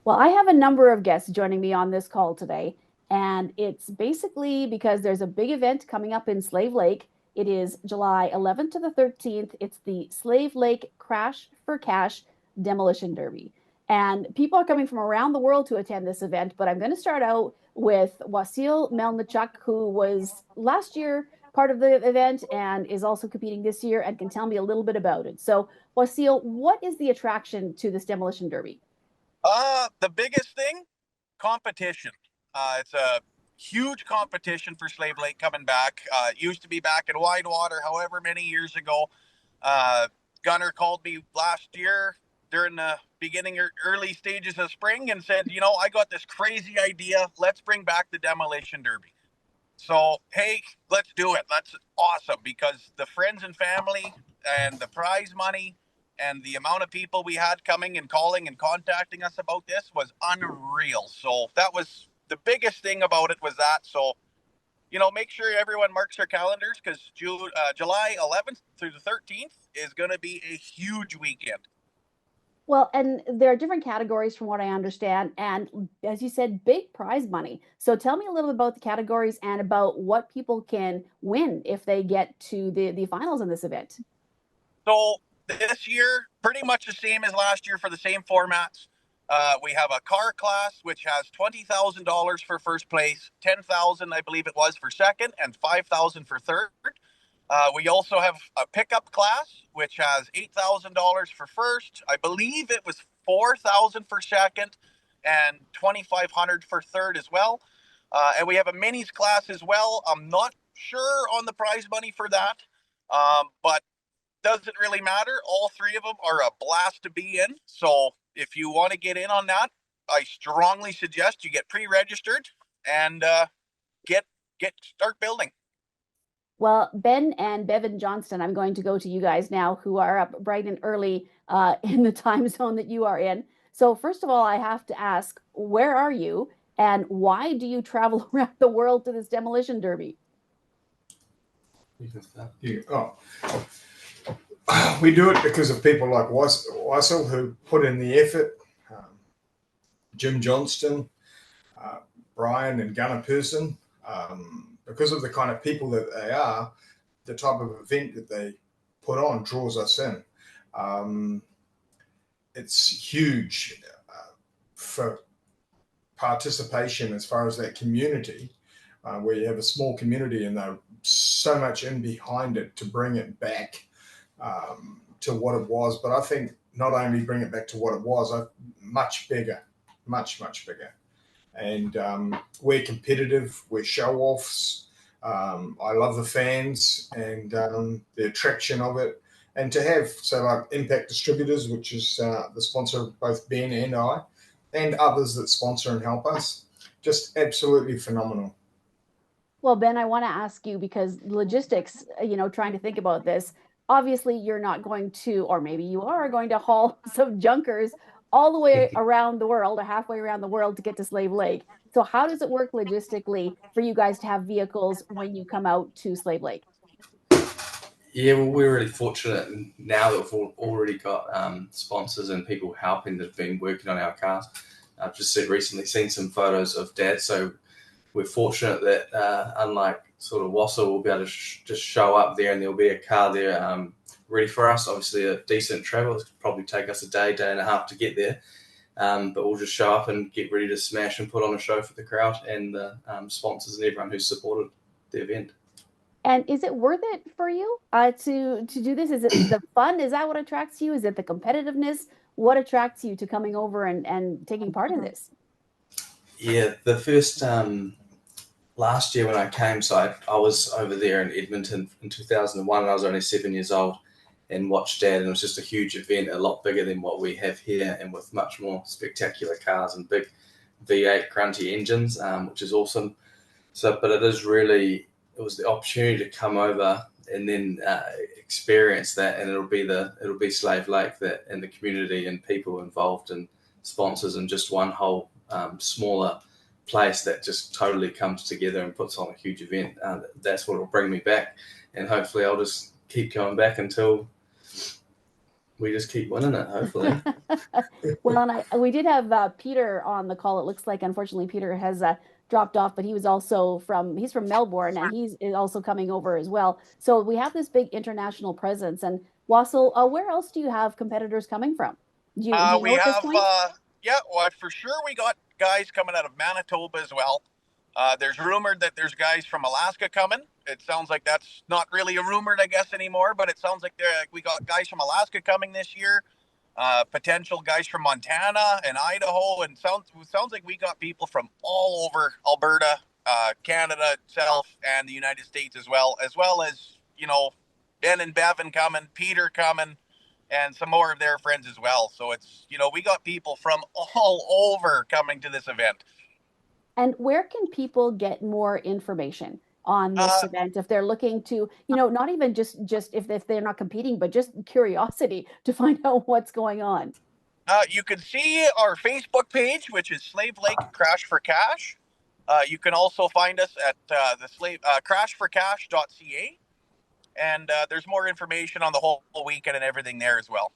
Well, I have a number of guests joining me on this call today, and it's basically because there's a big event coming up in Slave Lake. It is July 11th to the 13th. It's the Slave Lake Crash for Cash Demolition Derby. And people are coming from around the world to attend this event, but I'm going to start out with Wasil Melnichuk, who was last year part of the event and is also competing this year and can tell me a little bit about it. So, Wasil, what is the attraction to this demolition derby? The biggest thing, competition. It's a huge competition for Slave Lake coming back. It used to be back in Widewater, however many years ago. Uh, Gunner called me last year during the beginning or early stages of spring and said, I got this crazy idea. Let's bring back the demolition derby. So, hey, let's do it. That's awesome because the friends and family and the prize money and the amount of people we had coming and calling and contacting us about this was unreal. So that was the biggest thing about it was that. So, make sure everyone marks their calendars because July 11th through the 13th is going to be a huge weekend. Well, and there are different categories from what I understand. And as you said, big prize money. So tell me a little bit about the categories and about what people can win if they get to the finals in this event. So this year, pretty much the same as last year for the same formats. We have a car class which has $20,000 for first place, 10,000 I believe it was for second, and 5,000 for third. We also have a pickup class which has $8,000 for first. I believe it was 4,000 for second, and 2,500 for third as well. And we have a minis class as well. I'm not sure on the prize money for that, but doesn't really matter. All three of them are a blast to be in. So if you want to get in on that, I strongly suggest you get pre-registered and get start building. Well, Ben and Bevan Johnston, I'm going to go to you guys now who are up bright and early in the time zone that you are in. So, first of all, I have to ask, where are you and why do you travel around the world to this demolition derby? We do it because of people like Wassel who put in the effort, Jim Johnston, Brian and Gunnar Person, because of the kind of people that they are, the type of event that they put on draws us in. It's huge for participation as far as that community, where you have a small community and they're so much in behind it to bring it back to what it was. But I think not only bring it back to what it was, much bigger, much bigger. And we're competitive, we're show-offs. I love the fans and the attraction of it. And to have, so like Impact Distributors, which is the sponsor of both Ben and I, and others that sponsor and help us, just absolutely phenomenal. Well, Ben, I want to ask you because logistics, trying to think about this, obviously you're not going to, or maybe you are going to haul some junkers all the way around the world or halfway around the world to get to Slave Lake. So how does it work logistically for you guys to have vehicles when you come out to Slave Lake? Yeah, well, we're really fortunate now that we've already got sponsors and people helping that have been working on our cars. I've just recently seen some photos of Dad, so we're fortunate that unlike sort of Wassel, we'll be able to just show up there and there'll be a car there ready for us. Obviously, a decent travel. It'll probably take us a day and a half to get there, but we'll just show up and get ready to smash and put on a show for the crowd and the sponsors and everyone who's supported the event. And is it worth it for you to do this? Is it the fun? Is that what attracts you? Is it the competitiveness? What attracts you to coming over and taking part in this? Yeah, the first last year when I came, so I was over there in Edmonton in 2001, and I was only 7 years old, and watched Dad, and it was just a huge event, a lot bigger than what we have here, and with much more spectacular cars and big V8 grunty engines, which is awesome. So, but it was the opportunity to come over and then experience that, and it'll be Slave Lake that and the community and people involved and sponsors and just one whole smaller place that just totally comes together and puts on a huge event. That's what will bring me back, and hopefully I'll just keep going back until we just keep winning it, hopefully. Well, and we did have Peter on the call. It looks like, unfortunately, Peter has dropped off, but he was also he's from Melbourne, and he's also coming over as well. So we have this big international presence. And Wassel, where else do you have competitors coming from? Do you We know at this have, point? yeah, well, for sure we got guys coming out of Manitoba as well. There's rumored that there's guys from Alaska coming. It sounds like that's not really a rumored, I guess, anymore, but it sounds like we got guys from Alaska coming this year. Potential guys from Montana and Idaho, and sounds like we got people from all over Alberta, Canada itself, and the United States as well as Ben and Bevan coming, Peter coming, and some more of their friends as well. So it's we got people from all over coming to this event. And where can people get more information on this event if they're looking to, not even just if they're not competing, but just curiosity to find out what's going on? You can see our Facebook page, which is Slave Lake Crash for Cash. You can also find us at the crashforcash.ca, and there's more information on the whole weekend and everything there as well.